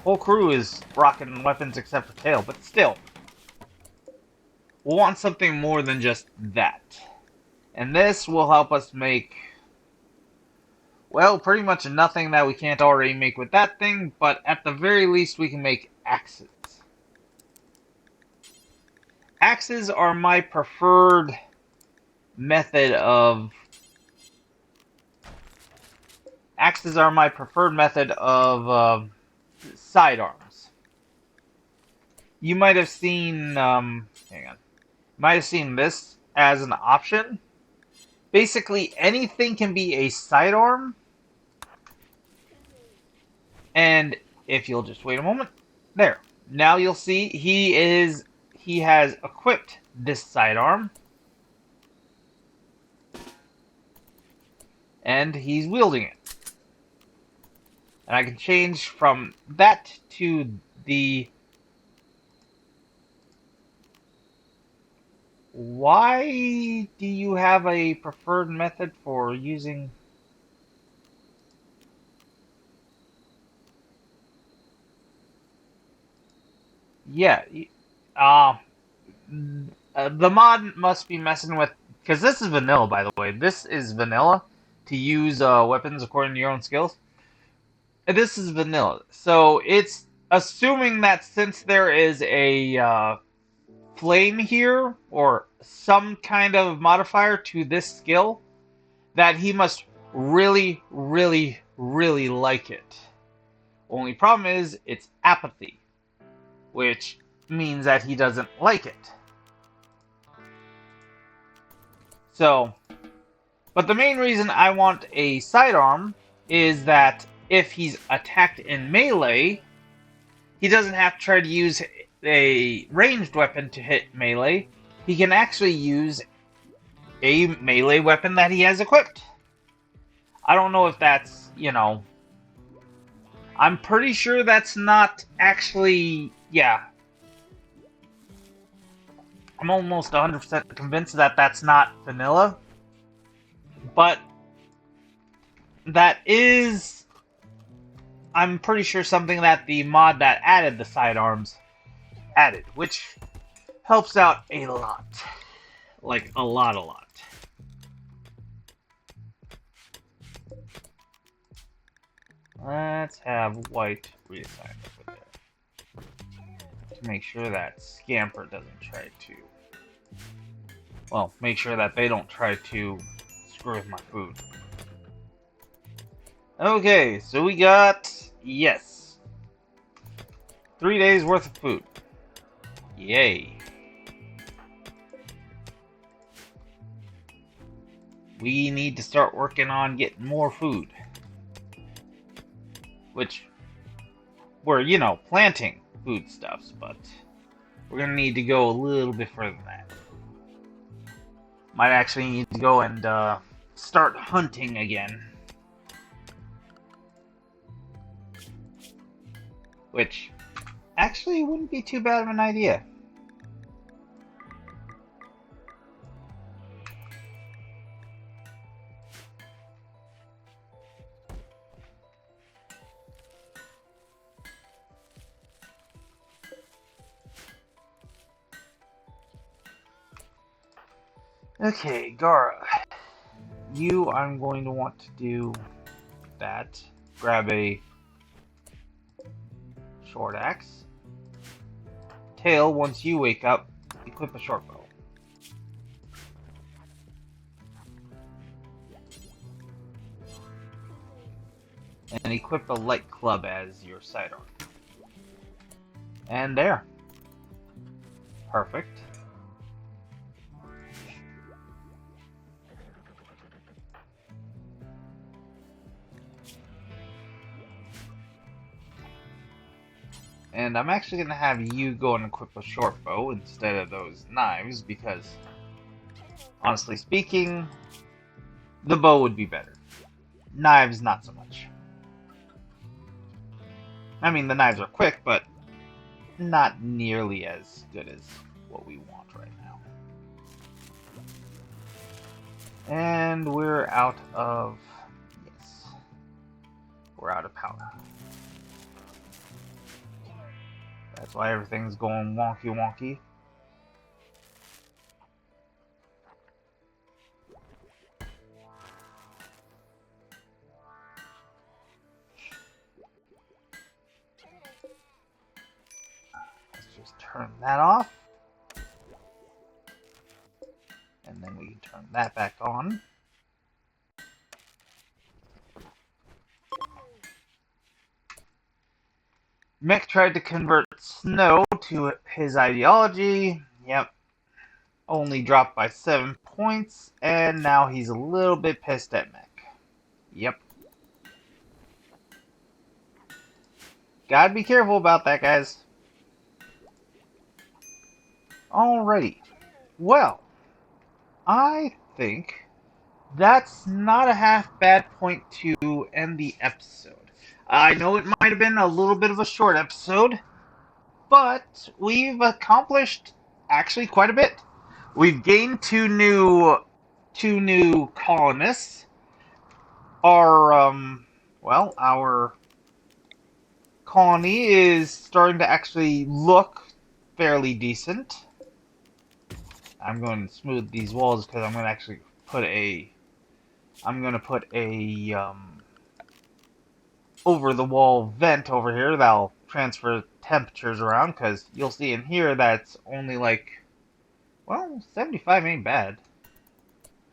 A: Whole crew is rocking weapons except for tail, but still. We'll want something more than just that. And this will help us make, well, pretty much nothing that we can't already make with that thing, but at the very least we can make axes. Axes are my preferred method of sidearms. You might have seen, might have seen this as an option. Basically, anything can be a sidearm. And if you'll just wait a moment, there. Now you'll see he has equipped this sidearm. And he's wielding it. And I can change from that to the... Why do you have a preferred method for using... Yeah, the mod must be messing with... Because this is vanilla, by the way. This is vanilla to use weapons according to your own skills. This is vanilla. So it's assuming that since there is a flame here, or some kind of modifier to this skill, that he must really, really, really like it. Only problem is, it's apathy, which means that he doesn't like it. So, but the main reason I want a sidearm is that if he's attacked in melee, he doesn't have to try to use a ranged weapon to hit melee. He can actually use a melee weapon that he has equipped. I don't know if that's, I'm pretty sure that's not actually, yeah. I'm almost 100% convinced that that's not vanilla. But that is, I'm pretty sure, something that the mod that added the sidearms added, which helps out a lot. Like, a lot. Let's have white reassigned over there. To make sure that Scamper doesn't try to... Well, make sure that they don't try to screw with my food. Okay, so we got... Yes. 3 days worth of food. Yay. We need to start working on getting more food. Which, we're, you know, planting foodstuffs, but we're going to need to go a little bit further than that. Might actually need to go and start hunting again. Which actually wouldn't be too bad of an idea. Okay, Gara. You, I'm going to want to do that. Grab a short axe. Tail, once you wake up, equip a short bow. And equip a light club as your sidearm. And there. Perfect. And I'm actually going to have you go and equip a short bow instead of those knives because, honestly speaking, the bow would be better. Knives, not so much. I mean, the knives are quick, but not nearly as good as what we want right now. And we're out of... yes. We're out of powder. That's why everything's going wonky wonky. Let's just turn that off. And then we can turn that back on. Mech tried to convert Snow to his ideology. Yep. Only dropped by 7 points, and now he's a little bit pissed at Mech. Yep. Gotta be careful about that, guys. Alrighty. Well, I think that's not a half bad point to end the episode. I know it might have been a little bit of a short episode, but we've accomplished actually quite a bit. We've gained two new colonists. Our colony is starting to actually look fairly decent. I'm going to smooth these walls because I'm going to actually put a over the wall vent over here that'll transfer temperatures around, because you'll see in here that's only like, well, 75 ain't bad.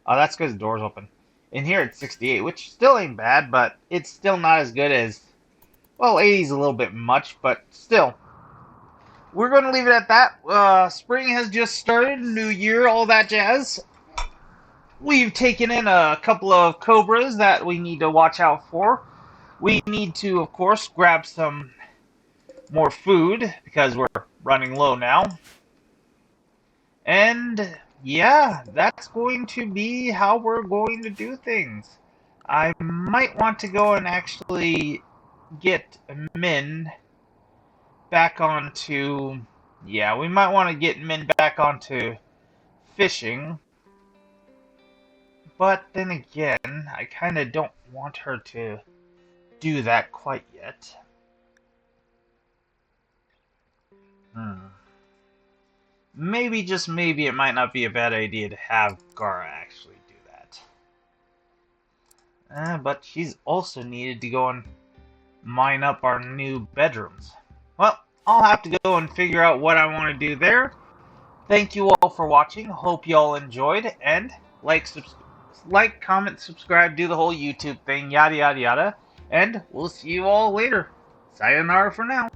A: Oh, that's because the door's open. In here it's 68, which still ain't bad, but it's still not as good as, well, 80's a little bit much, but still. We're going to leave it at that. Spring has just started, new year, all that jazz. We've taken in a couple of cobras that we need to watch out for. We need to, of course, grab some more food because we're running low now. And yeah, that's going to be how we're going to do things. I might want to go and actually get Min back onto... yeah, we might want to get Min back onto fishing. But then again, I kind of don't want her to do that quite yet. Maybe, just maybe, it might not be a bad idea to have Gara actually do that. But she's also needed to go and mine up our new bedrooms. Well, I'll have to go and figure out what I want to do there. Thank you all for watching. Hope you all enjoyed. And like, comment, subscribe, do the whole YouTube thing, yada yada yada. And we'll see you all later. Sayonara for now.